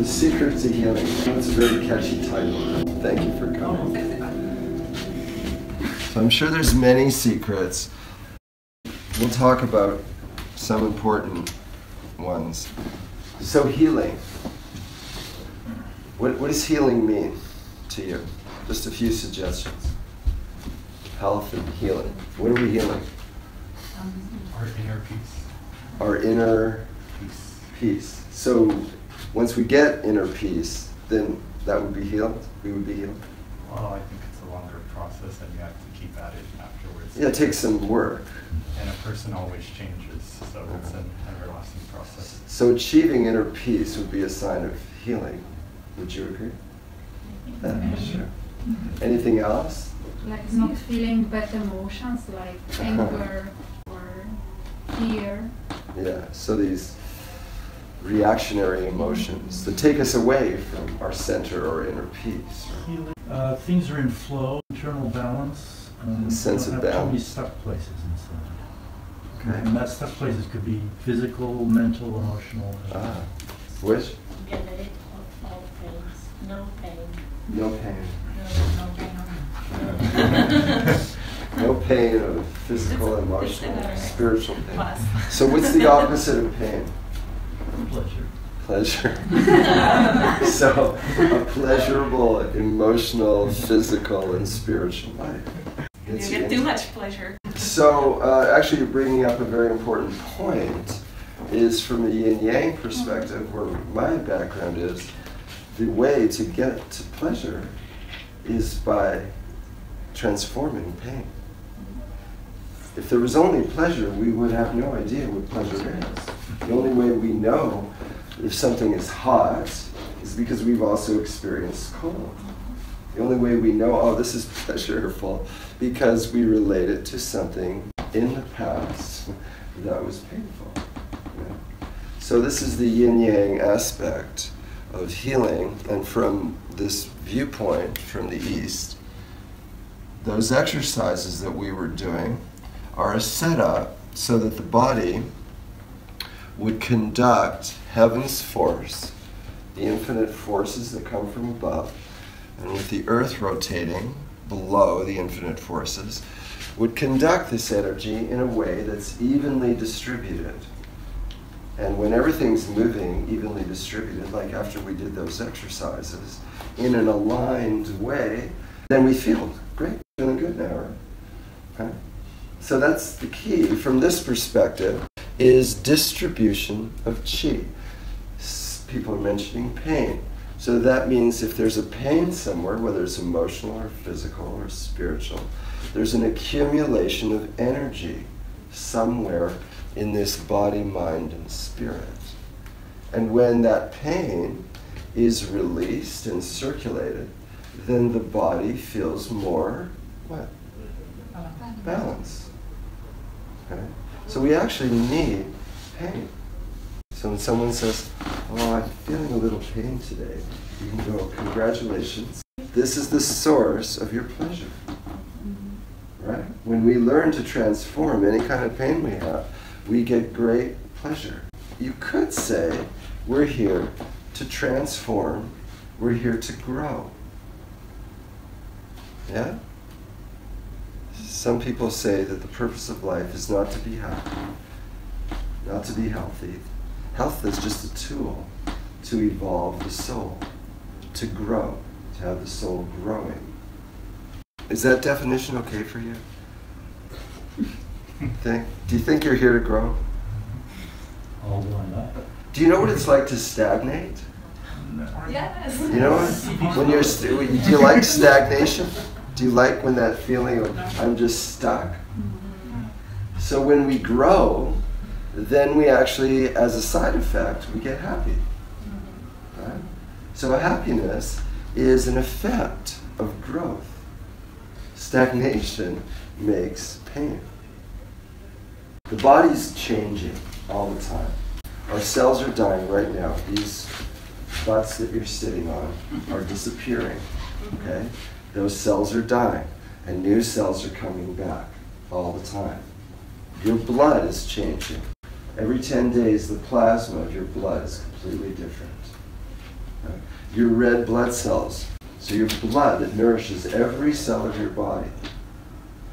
The Secret to Healing. That's a very catchy title. Thank you for coming. So I'm sure there's many secrets. We'll talk about some important ones. So healing. What does healing mean to you? Just a few suggestions. Health and healing. What are we healing? Our inner peace. Our inner peace. So once we get inner peace, then that would be healed? We would be healed? Well, I think it's a longer process and you have to keep at it afterwards. Yeah, it takes some work. And a person always changes, so it's an everlasting process. So achieving inner peace would be a sign of healing. Would you agree? Yeah, sure. Anything else? Like not feeling bad emotions like anger or fear. Yeah, so these reactionary emotions that take us away from our center or inner peace. Right? Things are in flow, internal balance. A sense of don't have too many balance. stuck places inside. Okay. And that stuck places could be physical, mental, emotional. Which? Get rid of all pains. No pain. No pain. No pain. No pain of physical, emotional, spiritual pain. So what's the opposite of pain? Pleasure. Pleasure. So a pleasurable, emotional, physical, and spiritual life. You get too much pleasure. So actually you're bringing up a very important point, is from a yin-yang perspective, where my background is, the way to get to pleasure is by transforming pain. If there was only pleasure, we would have no idea what pleasure is. The only way we know if something is hot is because we've also experienced cold. The only way we know, oh, this is pleasurable, because we relate it to something in the past that was painful. Yeah. So this is the yin-yang aspect of healing, and from this viewpoint from the East, those exercises that we were doing are a setup so that the body would conduct heaven's force, the infinite forces that come from above, and with the earth rotating below the infinite forces, would conduct this energy in a way that's evenly distributed. And when everything's moving evenly distributed, like after we did those exercises, in an aligned way, then we feel great, feeling good now, right? So that's the key from this perspective, is distribution of qi. People are mentioning pain. So that means if there's a pain somewhere, whether it's emotional or physical or spiritual, there's an accumulation of energy somewhere in this body, mind, and spirit. And when that pain is released and circulated, then the body feels more, what? Balance. Okay? So we actually need pain. So when someone says, oh, I'm feeling a little pain today, you can go, congratulations. This is the source of your pleasure. Right? When we learn to transform any kind of pain we have, we get great pleasure. You could say, we're here to transform, we're here to grow. Yeah? Some people say that the purpose of life is not to be happy, not to be healthy. Health is just a tool to evolve the soul, to grow, to have the soul growing. Is that definition okay for you? Do you think you're here to grow? All why not? Do you know what it's like to stagnate? No. Yes. You know what? When do you like stagnation? Do you like when that feeling of I'm just stuck? So when we grow, then we actually, as a side effect, we get happy. Right? So happiness is an effect of growth. Stagnation makes pain. The body's changing all the time. Our cells are dying right now. These butts that you're sitting on are disappearing. Okay? Those cells are dying, and new cells are coming back all the time. Your blood is changing. Every 10 days, the plasma of your blood is completely different. your red blood cells. So your blood that nourishes every cell of your body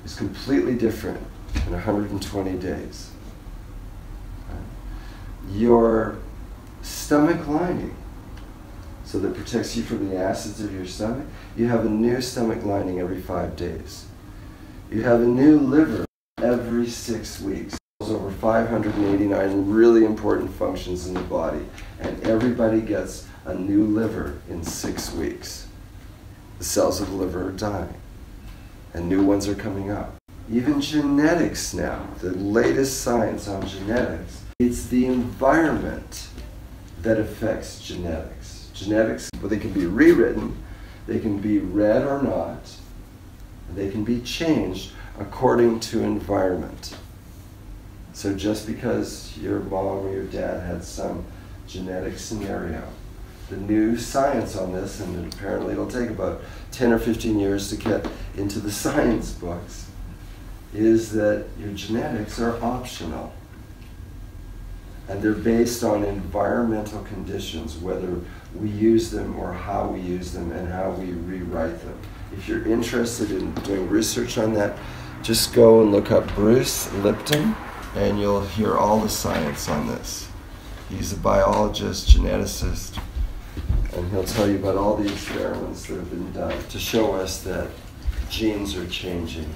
is completely different in 120 days. Your stomach lining, so that protects you from the acids of your stomach, you have a new stomach lining every 5 days. You have a new liver every 6 weeks. There's over 589 really important functions in the body, and everybody gets a new liver in 6 weeks. The cells of the liver are dying, and new ones are coming up. Even genetics now, the latest science on genetics, it's the environment that affects genetics. Genetics, well, they can be rewritten, they can be read or not, they can be changed according to environment. So just because your mom or your dad had some genetic scenario, the new science on this, and apparently it'll take about 10 or 15 years to get into the science books, is that your genetics are optional. And they're based on environmental conditions, whether we use them or how we use them and how we rewrite them. If you're interested in doing research on that, just go and look up Bruce Lipton, and you'll hear all the science on this. He's a biologist, geneticist, and he'll tell you about all the experiments that have been done to show us that genes are changing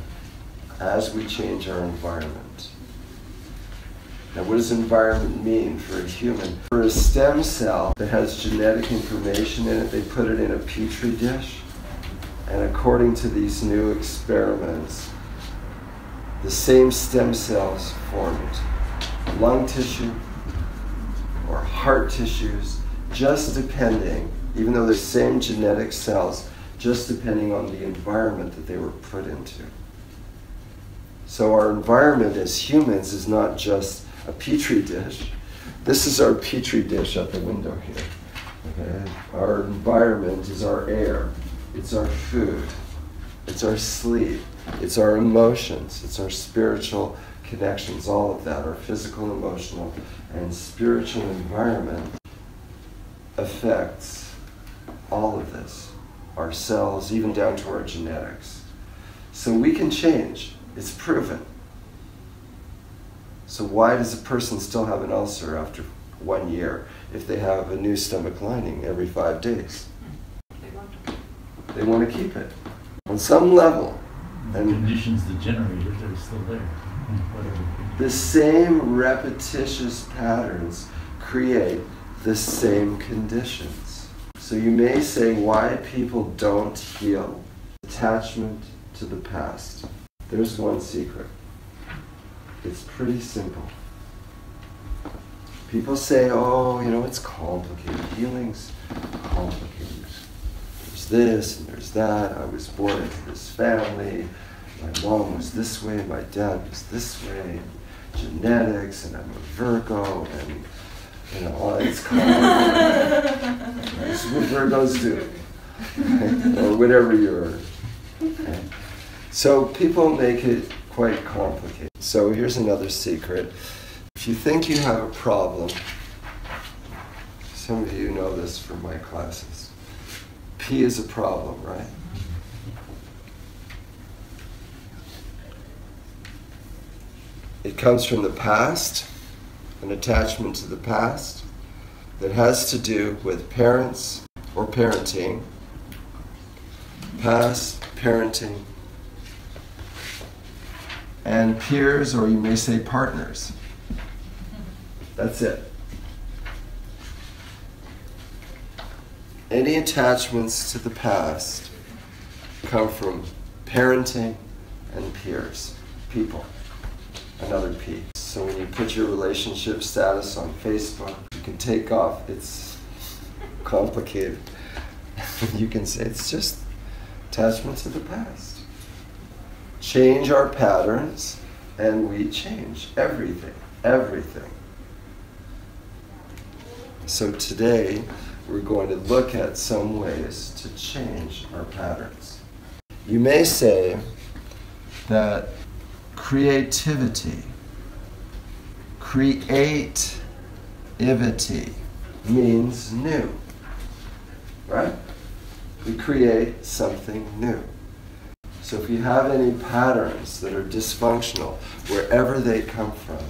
as we change our environment. Now, what does environment mean for a human? For a stem cell that has genetic information in it, they put it in a petri dish, and according to these new experiments, the same stem cells formed lung tissue or heart tissues, just depending, even though they're the same genetic cells, just depending on the environment that they were put into. So our environment as humans is not just a petri dish. This is our petri dish out the window here. Okay? Our environment is our air, it's our food, it's our sleep, it's our emotions, it's our spiritual connections, all of that, our physical, emotional, and spiritual environment affects all of this, our cells, even down to our genetics. So we can change, it's proven. So why does a person still have an ulcer after 1 year if they have a new stomach lining every 5 days? They want to keep it on some level. The conditions that generated it are still there. The same repetitious patterns create the same conditions. So you may say why people don't heal. Attachment to the past. There's one secret. It's pretty simple. People say, oh, you know, it's complicated. Healing's complicated. There's this and there's that. I was born into this family. My mom was this way, my dad was this way. Genetics, and I'm a Virgo, and you know, it's complicated. This is what Virgos do. Or whatever you're. Okay. So people make it quite complicated. So here's another secret. If you think you have a problem, some of you know this from my classes. P is a problem, right? It comes from the past, an attachment to the past that has to do with parents or parenting, past parenting, and peers, or you may say partners. That's it. Any attachments to the past come from parenting and peers, people, another P. So when you put your relationship status on Facebook, you can take off, it's complicated. You can say it's just attachment to the past. Change our patterns and we change everything, everything. So today we're going to look at some ways to change our patterns. You may say that creativity means new, right? we create something new. So if you have any patterns that are dysfunctional, wherever they come from,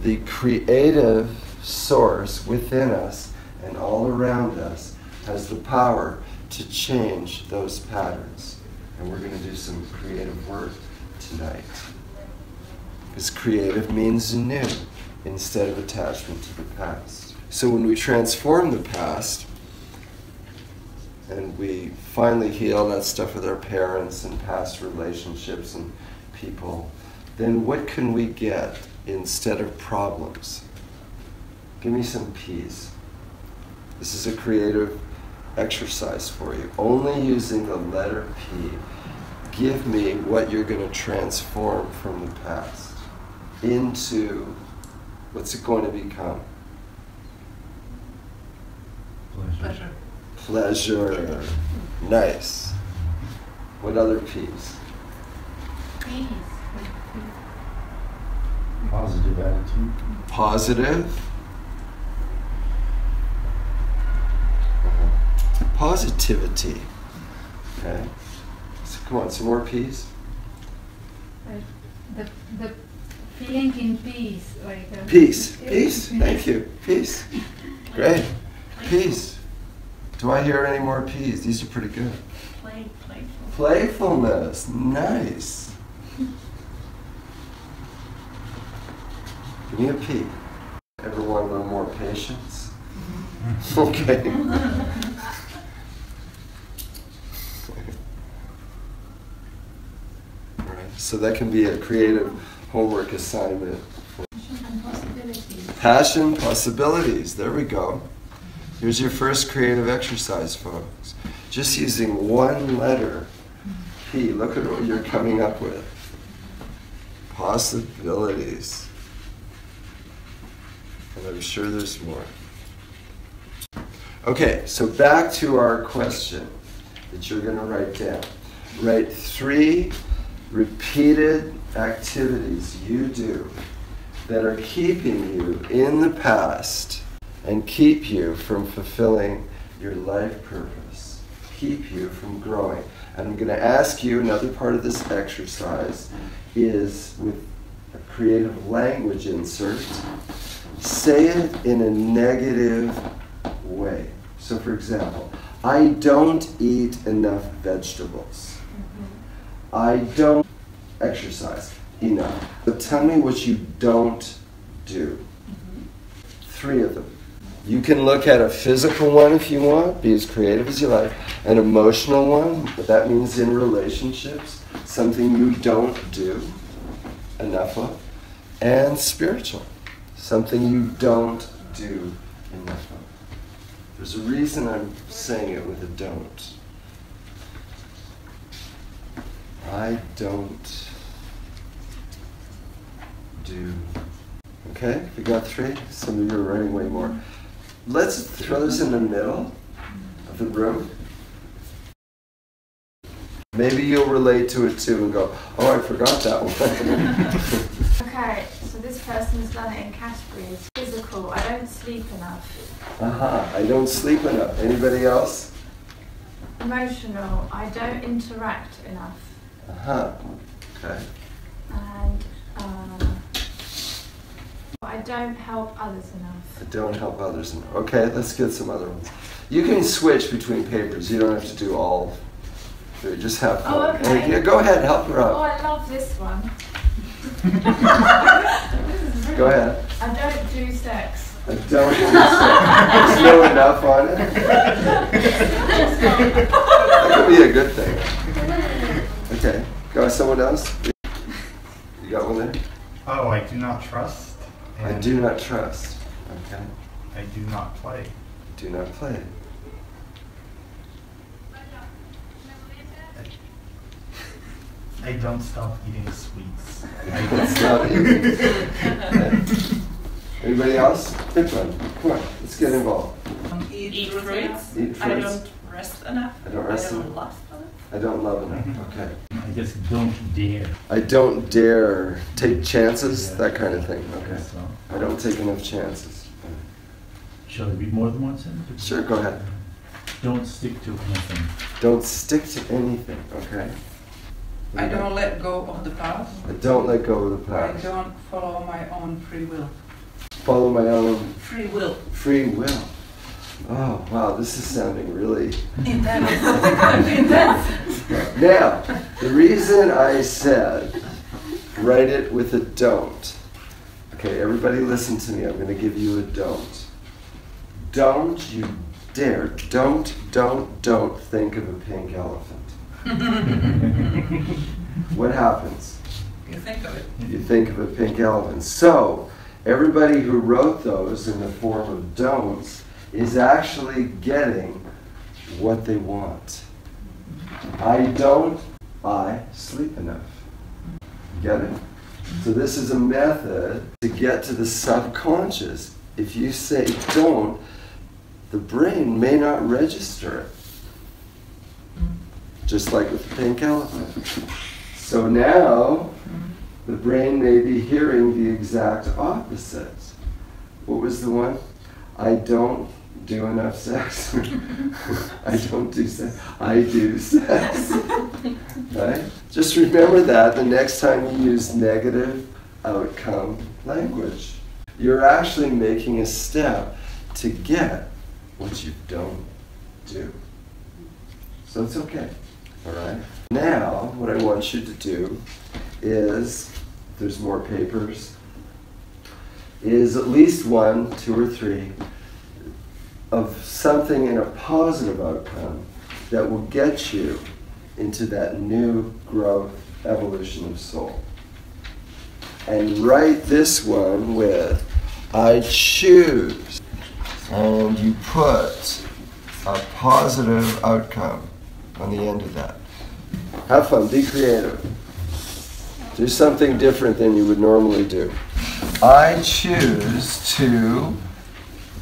the creative source within us and all around us has the power to change those patterns. And we're going to do some creative work tonight. Because creative means new instead of attachment to the past. So when we transform the past, and we finally heal that stuff with our parents and past relationships and people, then what can we get instead of problems? Give me some peace. This is a creative exercise for you. Only using the letter P. Give me what you're going to transform from the past into what's it going to become? Pleasure. Pleasure. Nice. What other P's? Peace. Positive attitude. Positive. Positivity. Okay. So come on, some more P's. The feeling in peace, like Peace. Peace. Thank you. Peace. Great. Peace. Do I hear any more P's? These are pretty good. Playful. Playfulness. Nice. Give me a P. Ever want a little more patience? Okay. All right. So that can be a creative homework assignment. and possibilities. Passion, possibilities. There we go. Here's your first creative exercise, folks. Just using one letter, P. Look at what you're coming up with. Possibilities. And I'm sure there's more. Okay, so back to our question that you're going to write down. Write 3 repeated activities you do that are keeping you in the past and keep you from fulfilling your life purpose, keep you from growing. And I'm going to ask you, another part of this exercise is with a creative language insert, say it in a negative way. So for example, I don't eat enough vegetables. I don't exercise enough. But tell me what you don't do. 3 of them. You can look at a physical one if you want, be as creative as you like. An emotional one, but that means in relationships, something you don't do enough of. And spiritual, something you don't do enough of. There's a reason I'm saying it with a don't. I don't do. Okay, we got 3. Some of you are writing way more. Let's throw this in the middle of the room. Maybe you'll relate to it too and go, oh, I forgot that one. Okay, so this person's done it in categories. Physical, I don't sleep enough. I don't sleep enough. Anybody else? Emotional, I don't interact enough. Okay. And I don't help others enough. I don't help others enough. Okay, let's get some other ones. You can switch between papers. You don't have to do all 3. Just have fun. Oh, okay. Yeah, go ahead, help her Oh, out. I love this one. Go ahead. I don't do sex. I don't do sex. There's no enough on it. That could be a good thing. Okay, go with someone else. You got one there? Oh, I do not trust. I do not trust. Okay. I do not play. Do not play. I don't stop eating sweets. That's not easy. Okay. Anybody else? Pick one. Come on, let's get involved. Eat fruits. Eat fruits. I don't rest enough. I don't rest enough. love enough. I don't love enough. Okay. I guess don't dare. I don't dare take chances, that kind of thing. Okay. So, I don't take enough chances. shall I read more than one sentence? Sure, go ahead. Don't stick to anything. Don't stick to anything, okay? I don't let go of the past. Don't let go of the I past. don't follow my own free will. Follow my own Free will. free will. Oh, wow, this is sounding really... Intense. Now, the reason I said write it with a don't. Okay, everybody listen to me. I'm going to give you a don't. Don't you dare. Don't think of a pink elephant. What happens? You think of it. You think of a pink elephant. So, everybody who wrote those in the form of don'ts is actually getting what they want. I sleep enough. Get it? So this is a method to get to the subconscious. If you say don't, the brain may not register it. Just like with the pink elephant. So now, the brain may be hearing the exact opposite. What was the one? I don't do enough sex. I don't do sex. I do sex. Right? Just remember that the next time you use negative outcome language. You're actually making a step to get what you don't do. So it's okay. All right? Now, what I want you to do is, there's more papers, is at least 1, 2, or 3 of something in a positive outcome that will get you into that new growth, evolution of soul. And write this one with, I choose. And you put a positive outcome on the end of that. Have fun, be creative. Do something different than you would normally do. I choose to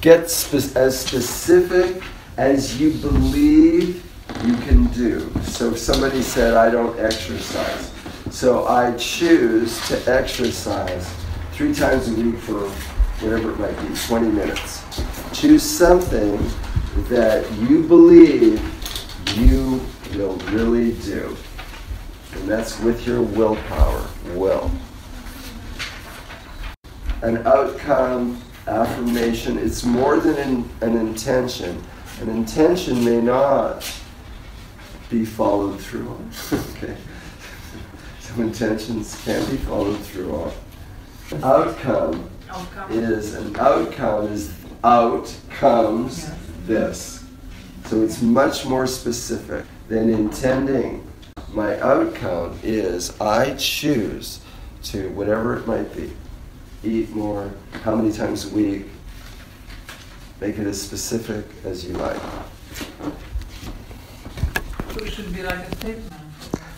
get as specific as you believe you can do. So if somebody said, I don't exercise. So I choose to exercise 3 times a week for whatever it might be, 20 minutes. Choose something that you believe you will really do. And that's with your willpower, will. An outcome, affirmation, it's more than an intention. An intention may not be followed through on. Okay. Some intentions can be followed through on. Outcome is out comes this. So it's much more specific than intending. My outcome is I choose to, whatever it might be, eat more, how many times a week, make it as specific as you like. So it should be like a statement.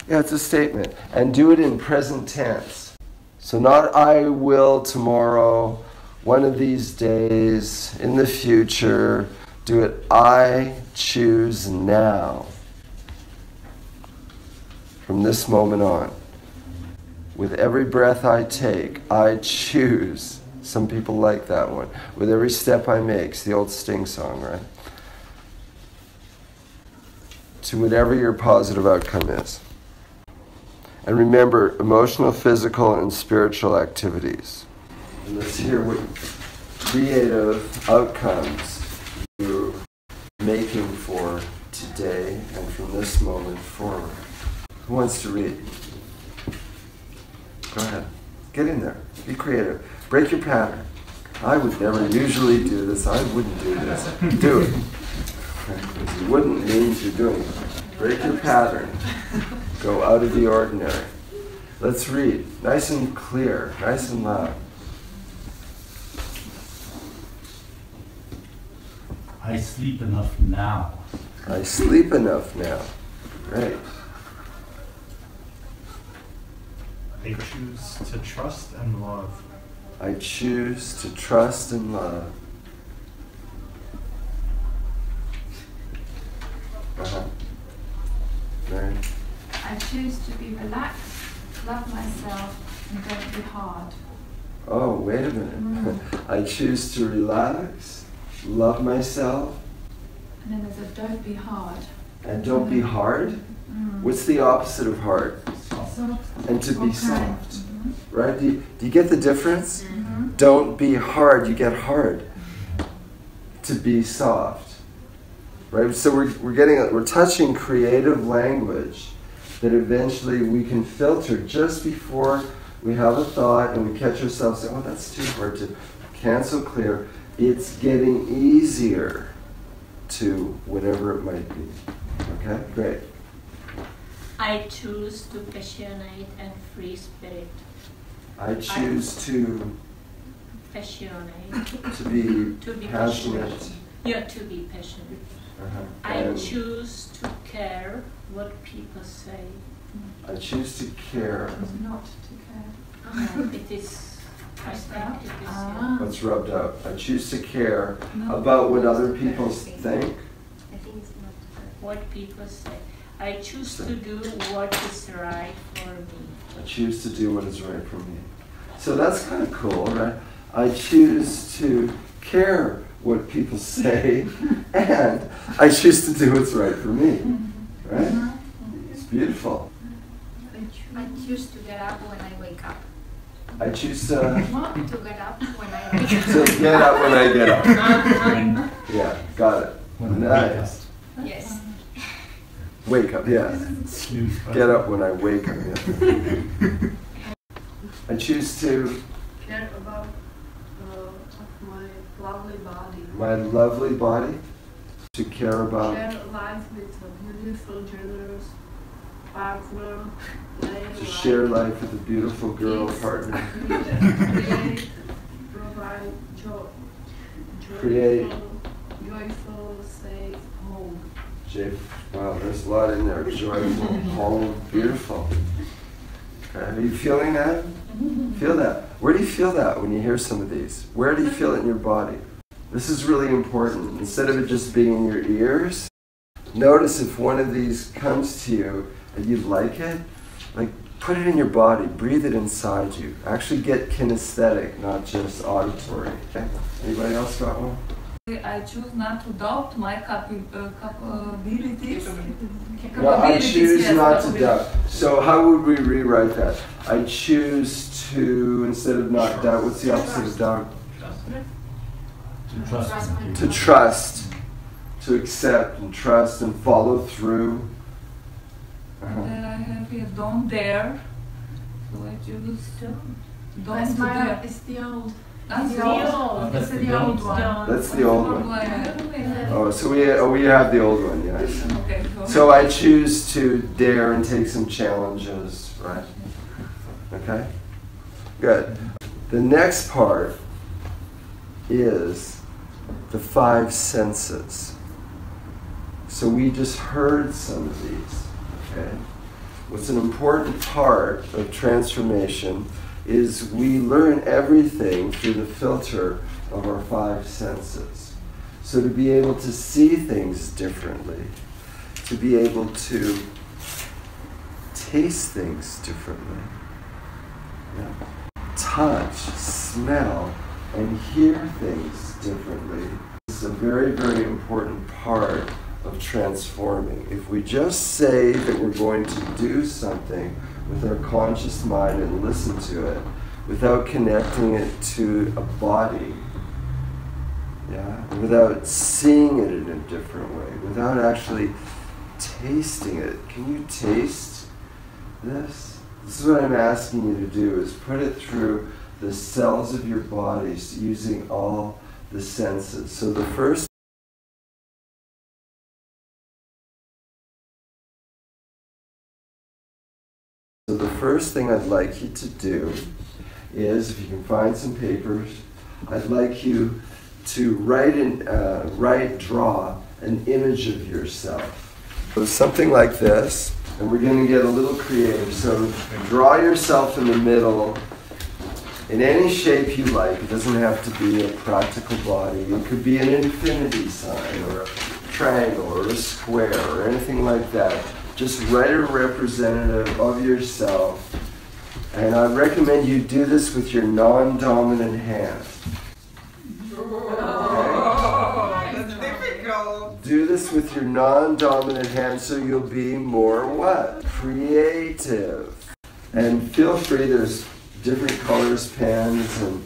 Yeah, it's a statement. And do it in present tense. So not I will tomorrow, one of these days, in the future. Do it I choose now. From this moment on. With every breath I take, I choose. Some people like that one. With every step I make, it's the old Sting song, right? To whatever your positive outcome is. And remember, emotional, physical, and spiritual activities. And let's hear what creative outcomes you're making for today and from this moment forward. Who wants to read? Go ahead. Get in there. Be creative. Break your pattern. I would never usually do this. I wouldn't do this. Do it. If you wouldn't means you're doing it. Break your pattern. Go out of the ordinary. Let's read. Nice and clear. Nice and loud. I sleep enough now. I sleep enough now. Great. I choose to trust and love. I choose to trust and love. Mary? I choose to be relaxed, love myself, and don't be hard. Oh, wait a minute. I choose to relax, love myself, And then there's a don't be hard. And don't be hard. What's the opposite of hard? And to be soft. Right? Do you get the difference? Don't be hard, you get hard. To be soft. Right? So we're touching creative language that eventually we can filter just before we have a thought and we catch ourselves saying, oh, that's too hard to cancel clear. It's getting easier to whatever it might be. Okay, great. I choose to passionate and free spirit. I choose to Passionate. be passionate. Yeah, to be passionate. I And choose to care what people say. I choose to care Not to care. It is, I think it is, Ah. what's rubbed out. I choose to care about what other people think. I think it's not what people say. I choose to do what is right for me. I choose to do what is right for me. So that's kind of cool, right? I choose to care what people say, and I choose to do what's right for me. Right? It's beautiful. I choose to get up when I wake up. I choose To get up when I wake up. to get up when I get up. Yeah, got it. When I wake Nice. Yes. Wake up, yeah. Snooze button. Get up when I wake up. Yeah. I choose to Care about my lovely body. my lovely body, to care about, Share life with a beautiful, generous partner. to share life with a beautiful girl partner. Create, provide Create. joyful, safe home. Wow, there's a lot in there. Joyful, home, beautiful. Okay, are you feeling that? Feel that. Where do you feel that when you hear some of these? Where do you feel it in your body? This is really important. Instead of it just being in your ears, notice if one of these comes to you and you like it, like put it in your body, breathe it inside you. Actually get kinesthetic, not just auditory. Okay? Anybody else got one? I choose not to doubt my capabilities. No, I choose not to doubt. So how would we rewrite that? I choose to, instead of not doubt, what's the opposite of doubt? To trust. To trust, to accept and trust and follow through. Then I have here don't dare. So I choose don't That's my, dare. it's the old. That's the the old. old. It's the old one. That's the old one. Oh, so we have the old one, yes. Okay, go So I choose to dare and take some challenges, right? Okay? Good. The next part is the 5 senses. So we just heard some of these, okay? What's an important part of transformation is we learn everything through the filter of our 5 senses. So to be able to see things differently, to be able to taste things differently, touch, smell, and hear things differently is a very, very important part of transforming. If we just say that we're going to do something with our conscious mind and listen to it without connecting it to a body, without seeing it in a different way, without actually tasting it. Can you taste this? This is what I'm asking you to do, is put it through the cells of your bodies using all the senses. So the first thing I'd like you to do is, if you can find some papers, I'd like you to draw an image of yourself. So something like this, and we're going to get a little creative. So draw yourself in the middle in any shape you like. It doesn't have to be a practical body. It could be an infinity sign or a triangle or a square or anything like that. Just write a representative of yourself. And I recommend you do this with your non-dominant hand. Oh, that's difficult. Do the this with your non-dominant hand so you'll be more what? Creative. And feel free, there's different colors, pens, and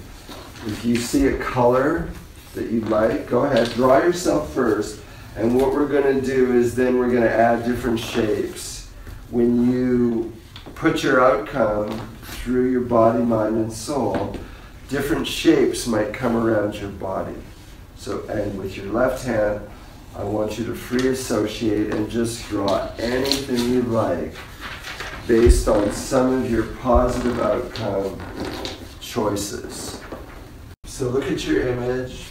if you see a color that you like, go ahead, draw yourself first. And what we're going to do is then we're going to add different shapes. When you put your outcome through your body, mind, and soul, different shapes might come around your body. So, and with your left hand, I want you to free associate and just draw anything you like based on some of your positive outcome choices. So look at your image.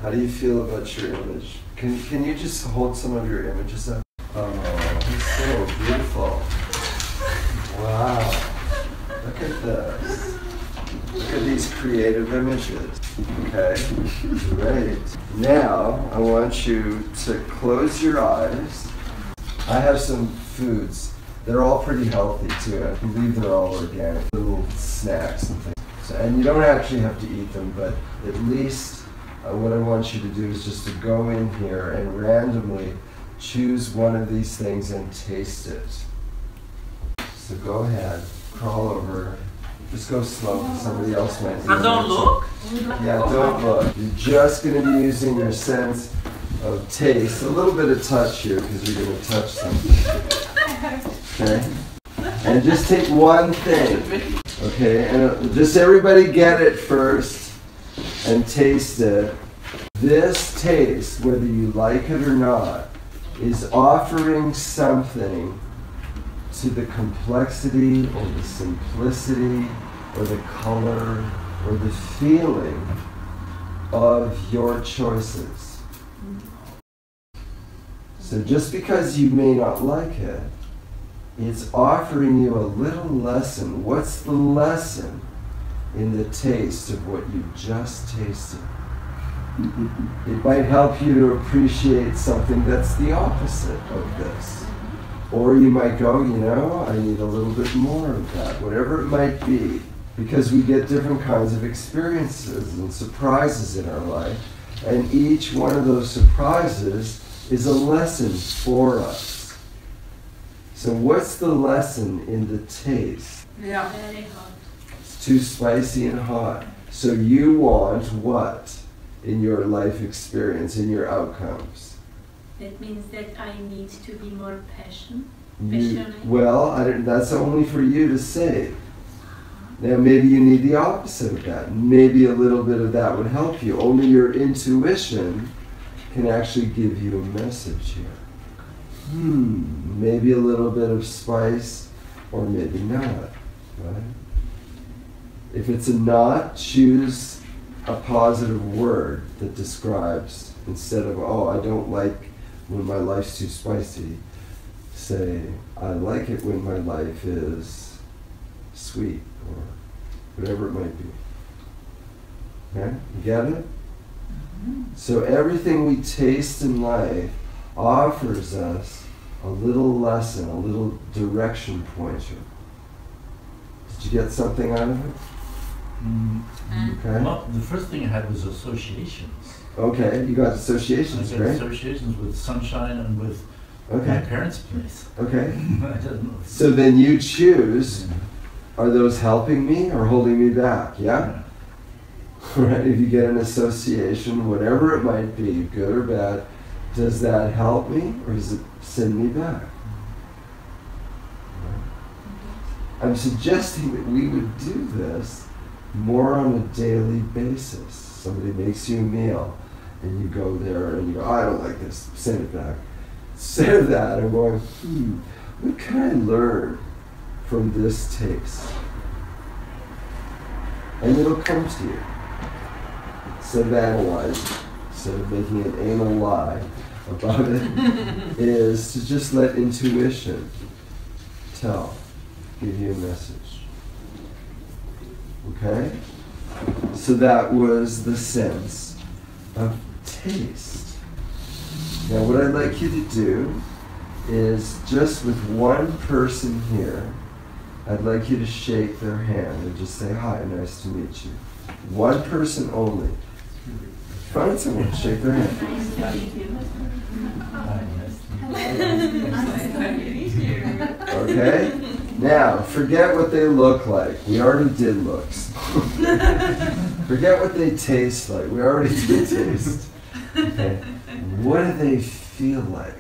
How do you feel about your image? Can you just hold some of your images up? Oh, it's so beautiful. Wow. Look at this. Look at these creative images. Okay, great. Now, I want you to close your eyes. I have some foods. They're all pretty healthy too. I believe they're all organic. Little snacks and things. So, and you don't actually have to eat them, but at least what I want you to do is just to go in here and randomly choose one of these things and taste it. So go ahead, crawl over. Just go slow, somebody else might be. And don't look? Yeah, don't look. You're just going to be using your sense of taste. A little bit of touch here because you're going to touch something. Okay? And just take one thing. Okay? And just everybody get it first and taste it. This taste, whether you like it or not, is offering something to the complexity or the simplicity or the color or the feeling of your choices. So just because you may not like it, it's offering you a little lesson. What's the lesson in the taste of what you just tasted? It might help you to appreciate something that's the opposite of this. Or you might go, you know, I need a little bit more of that, whatever it might be. Because we get different kinds of experiences and surprises in our life. And each one of those surprises is a lesson for us. So what's the lesson in the taste? Yeah. Very hot. It's too spicy and hot. So you want what in your life experience, in your outcomes? That means that I need to be more passionate. That's only for you to say. Now maybe you need the opposite of that. Maybe a little bit of that would help you. Only your intuition can actually give you a message here. Maybe a little bit of spice, or maybe not, right? If it's a not, choose a positive word that describes, instead of, oh, I don't like when my life's too spicy, say, I like it when my life is sweet, or whatever it might be. Okay? You get it? So everything we taste in life offers us a little lesson, a little direction pointer. Did you get something out of it? Okay. Well, the first thing I had was associations. Okay, you got associations, I got right? associations with sunshine and with my parents' place. Okay. I don't know. So then you choose, are those helping me or holding me back? Yeah? Right? If you get an association, whatever it might be, good or bad, does that help me or does it send me back? I'm suggesting that we would do this more on a daily basis. Somebody makes you a meal and you go there and you go, I don't like this, send it back. Instead of that, I'm going, what can I learn from this taste? And it'll come to you. Instead of analyzing, instead of making an anal lie about it, is to just let intuition give you a message. Okay? So that was the sense of taste. Now what I'd like you to do is just with one person here, I'd like you to shake their hand and just say, hi, nice to meet you. One person only. Find someone, shake their hand. Okay? Now, forget what they look like. We already did looks. Forget what they taste like. We already did taste. Okay? What do they feel like?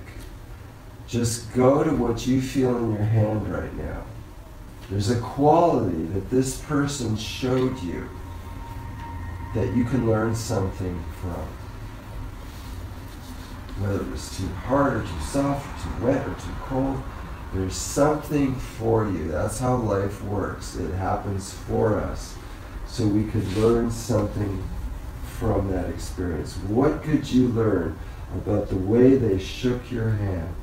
Just go to what you feel in your hand right now. There's a quality that this person showed you that you can learn something from. Whether it was too hard or too soft or too wet or too cold, there's something for you. That's how life works. It happens for us. So we could learn something from that experience. What could you learn about the way they shook your hand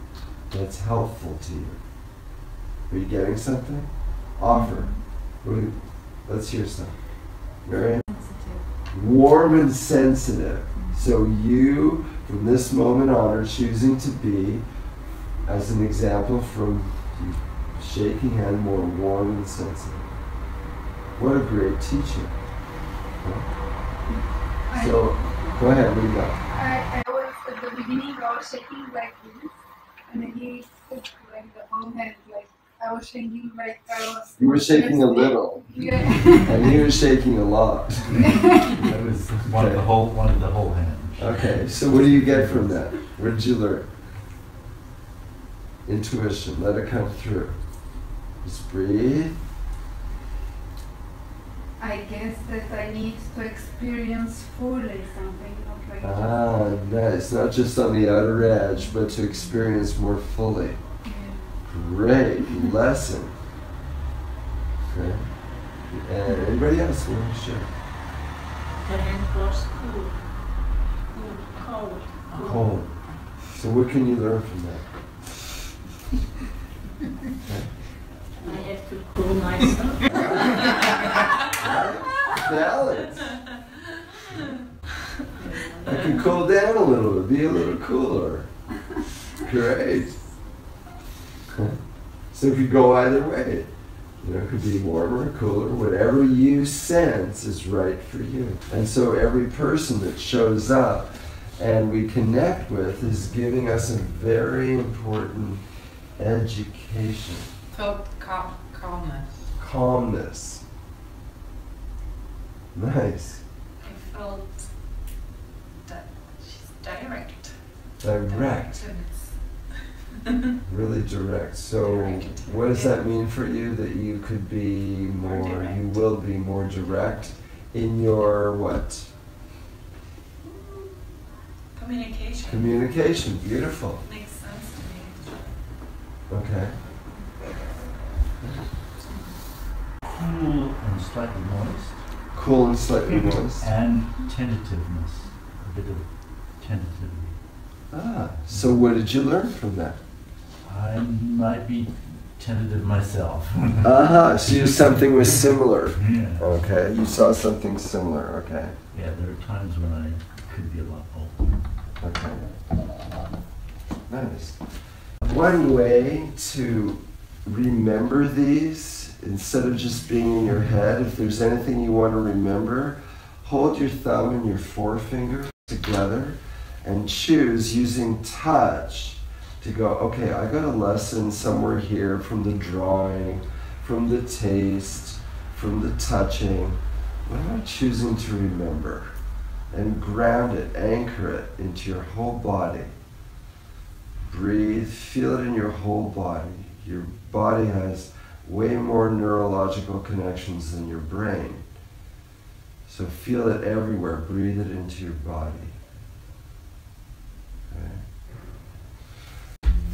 that's helpful to you? Are you getting something? Offer. Let's hear some. Marianne? Warm and sensitive. So you, from this moment on, are choosing to be, as an example, from shaking hand, more warm and sensitive. What a great teacher. Huh? So, go ahead, Lisa. I was, at the beginning, I was shaking like this, and then he took like the whole hand, like I was shaking like I was. You were shaking a little. Yeah. And he was shaking a lot. That was one of the whole hand. Okay, so what do you get from that? What did you learn? Intuition, let it come through. Just breathe. I guess that I need to experience fully something, not like Ah, nice. Not just on the outer edge, but to experience more fully. yeah. Great lesson. Okay. And anybody else want to share? The hand was cool. Cold. Cold. So what can you learn from that? I have to cool myself. Balance. I can cool down a little bit, be a little cooler. Great. So it could go either way. You know, it could be warmer, cooler, whatever you sense is right for you. And so every person that shows up and we connect with is giving us a very important education. Felt calmness. Calmness. Nice. I felt that she's direct. Direct. Really direct. So Direct. what does that mean for you, that you could be More more, direct. you will be more direct in your what? Communication. Communication. Beautiful. Makes sense to me. Okay. Cool and slightly moist. Cool and slightly moist. And tentativeness. A bit of tentativity. Ah, so what did you learn from that? I might be tentative myself. So something was similar. Yeah. Okay, you saw something similar, okay. Yeah, there are times when I could be a lot bolder. Okay. Nice. One way to remember these, instead of just being in your head, if there's anything you want to remember, hold your thumb and your forefinger together and choose using touch to go, okay, I got a lesson somewhere here from the drawing, from the taste, from the touching. What am I choosing to remember? And ground it, anchor it into your whole body. Breathe, feel it in your whole body. Your body has way more neurological connections than your brain. So feel it everywhere, breathe it into your body. Okay.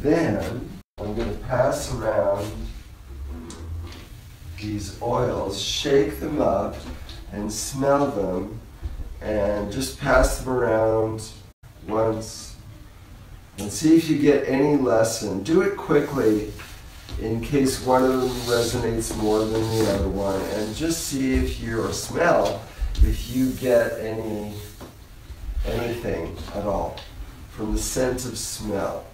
Then, I'm going to pass around these oils, shake them up and smell them, and just pass them around once and see if you get any lesson. Do it quickly in case one of them resonates more than the other one, and just see if you, or smell, if you get anything at all from the scent of smell.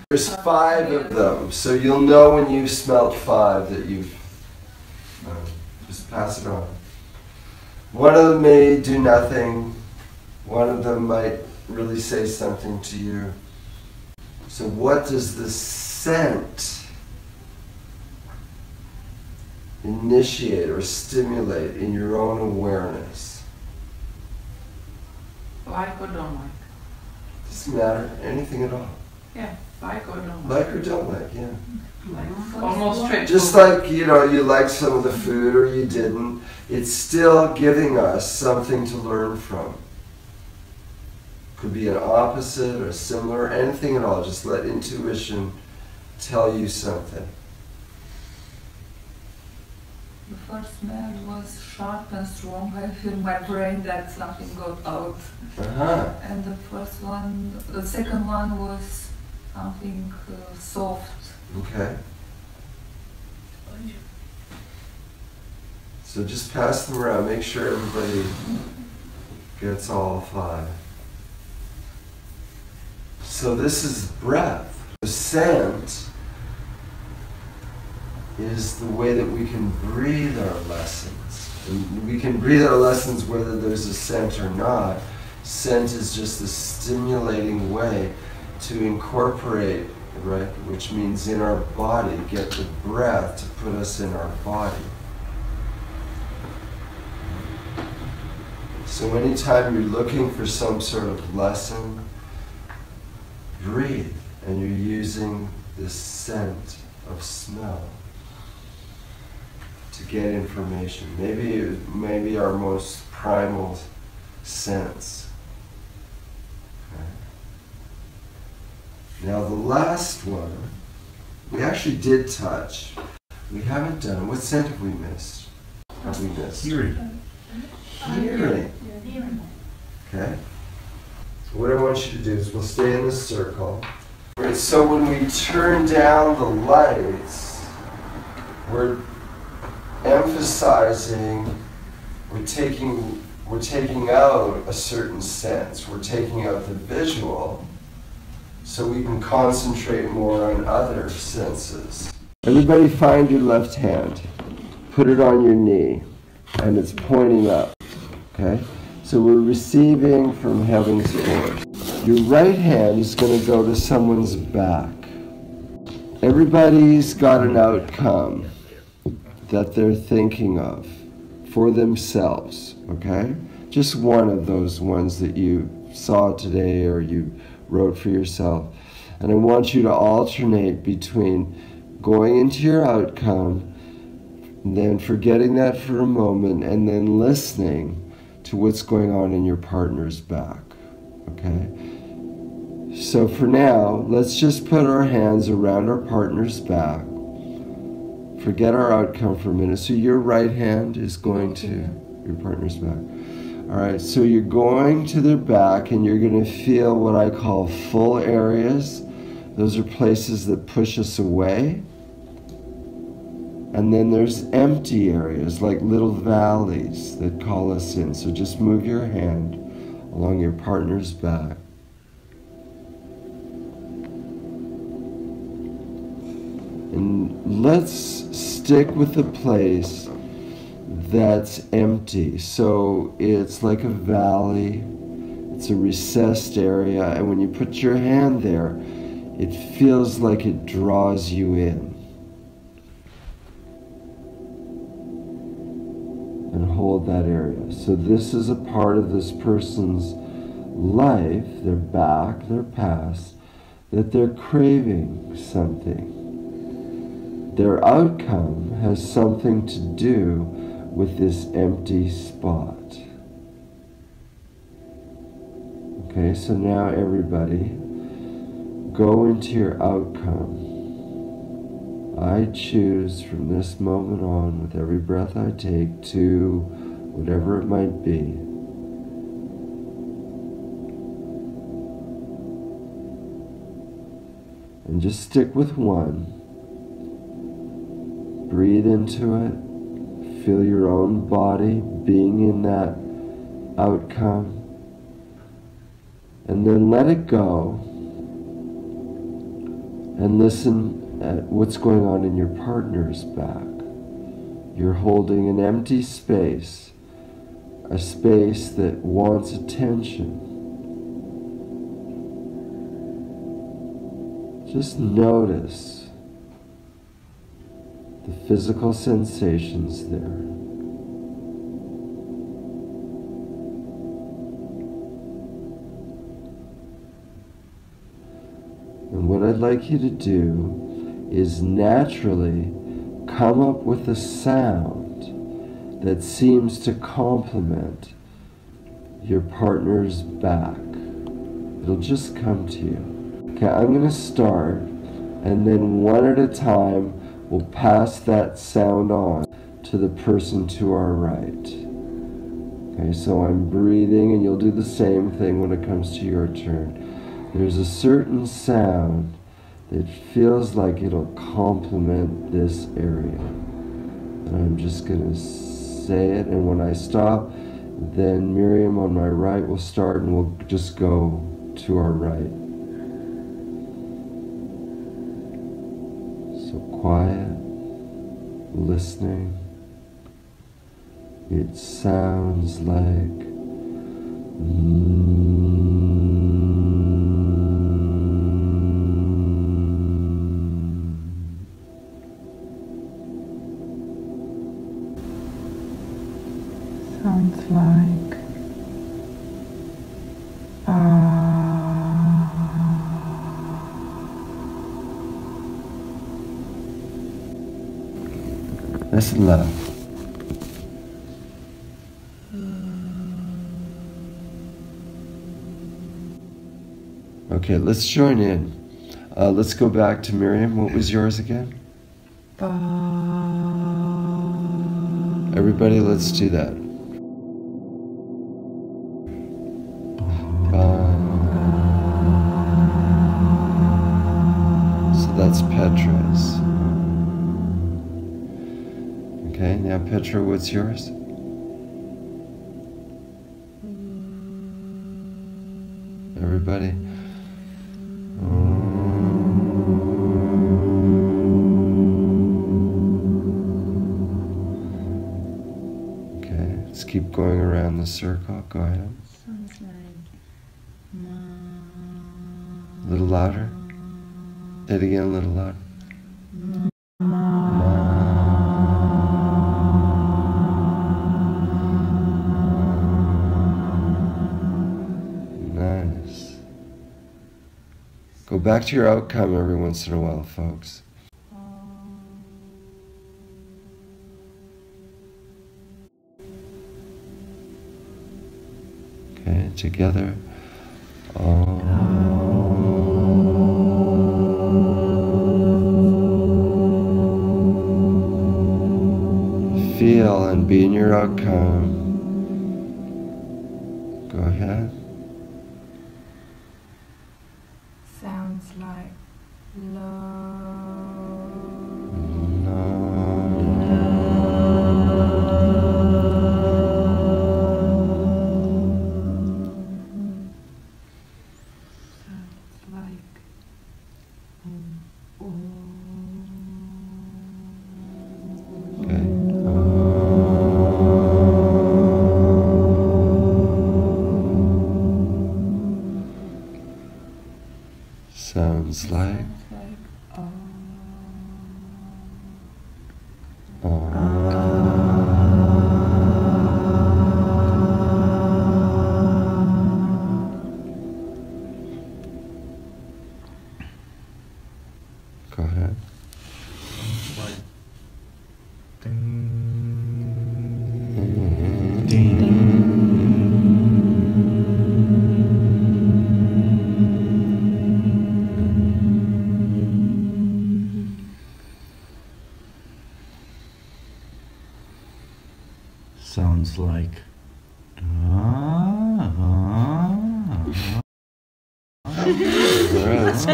There's 5 of them, so you'll know when you've smelled 5 that you've, just pass it on. One of them may do nothing, One of them might really say something to you. So what does the scent initiate or stimulate in your own awareness? Like or don't like? Doesn't matter, anything at all. Yeah, like or don't like. Like or don't like, yeah. Almost straight. Just like, you know, you liked some of the food or you didn't, it's still giving us something to learn from. Could be an opposite or similar, anything at all. Just let intuition tell you something. The first smell was sharp and strong. I feel my brain that something got out. And the second one was something soft. Okay. So just pass them around. Make sure everybody gets all five. So this is breath. The scent is the way that we can breathe our lessons. And we can breathe our lessons whether there's a scent or not. Scent is just a stimulating way to incorporate, right, which means in our body, get the breath to put us in our body. So anytime you're looking for some sort of lesson, breathe, and you're using this scent of smell to get information. Maybe our most primal sense. Okay. Now the last one, we actually did touch. We haven't done. What scent have we missed? Hearing. Hearing. Okay. So what I want you to do is we'll stay in this circle. Right, so when we turn down the lights, we're emphasizing, we're taking out a certain sense. We're taking out the visual so we can concentrate more on other senses. Everybody find your left hand. Put it on your knee and it's pointing up. Okay? So we're receiving from heaven's force. Your right hand is going to go to someone's back. Everybody's got an outcome that they're thinking of for themselves, okay? Just one of those ones that you saw today or you wrote for yourself. And I want you to alternate between going into your outcome, and then forgetting that for a moment, and then listening to what's going on in your partner's back, okay? So for now, let's just put our hands around our partner's back. Forget our outcome for a minute. So your right hand is going to your partner's back. All right, so you're going to their back and you're going to feel what I call full areas. Those are places that push us away. And then there's empty areas, like little valleys that call us in. So just move your hand along your partner's back. And let's stick with the place that's empty. So it's like a valley, it's a recessed area, and when you put your hand there, it feels like it draws you in. And hold that area. So this is a part of this person's life, their back, their past, that they're craving something. Their outcome has something to do with this empty spot. Okay, so now everybody, go into your outcome. I choose from this moment on, with every breath I take, to whatever it might be. And just stick with one. Breathe into it. Feel your own body being in that outcome. And then let it go. And listen at what's going on in your partner's back. You're holding an empty space, a space that wants attention. Just notice the physical sensations there. And what I'd like you to do is naturally come up with a sound that seems to complement your partner's back. It'll just come to you. Okay, I'm going to start, and then one at a time we'll pass that sound on to the person to our right. Okay, so I'm breathing, and you'll do the same thing when it comes to your turn. There's a certain sound that feels like it'll complement this area. And I'm just going to say it, and when I stop, then Miriam on my right will start, and we'll just go to our right. So quiet, listening. It sounds like sounds like that's love. Okay, let's join in. Let's go back to Miriam. What was yours again? Everybody, let's do that. So that's Petra's. Okay, now Petra, what's yours? Everybody? Okay, let's keep going around the circle. Go ahead. Sounds like A little louder. Say it again, a little louder. Nice. Go back to your outcome every once in a while, folks. Okay, together. Feel and be in your outcome. Go ahead. Sounds like love. sounds like Okay. Sounds like Go ahead. Like ding, ding. Sounds like All right, let's go.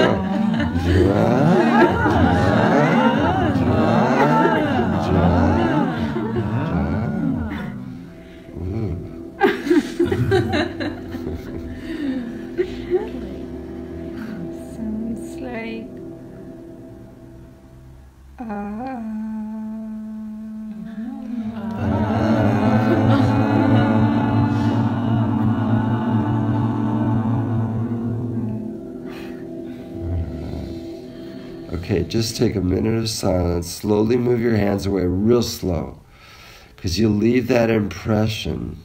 Sounds like Okay, just take a minute of silence. Slowly move your hands away, real slow. Because you'll leave that impression.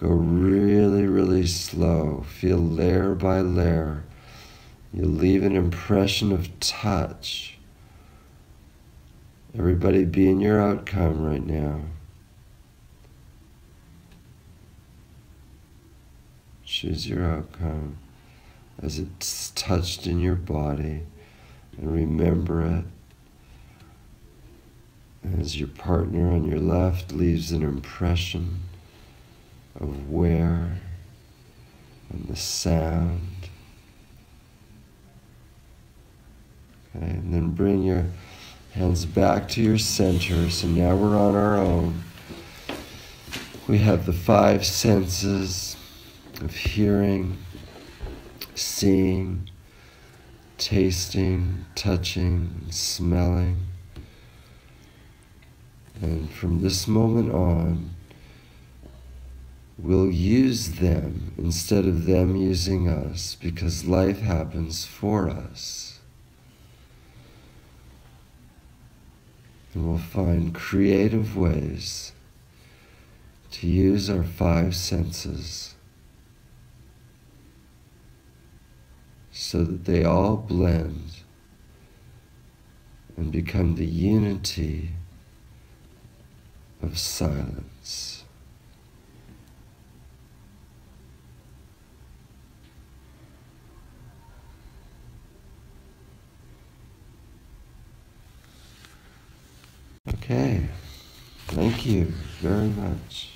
Go really, really slow. Feel layer by layer. You'll leave an impression of touch. Everybody be in your outcome right now. Choose your outcome as it's touched in your body, and remember it. As your partner on your left leaves an impression of where and the sound. Okay, and then bring your hands back to your center. So now we're on our own. We have the 5 senses of hearing, seeing, tasting, touching, smelling. And from this moment on, we'll use them instead of them using us, because life happens for us. And we'll find creative ways to use our 5 senses so that they all blend and become the unity of silence. Okay, thank you very much.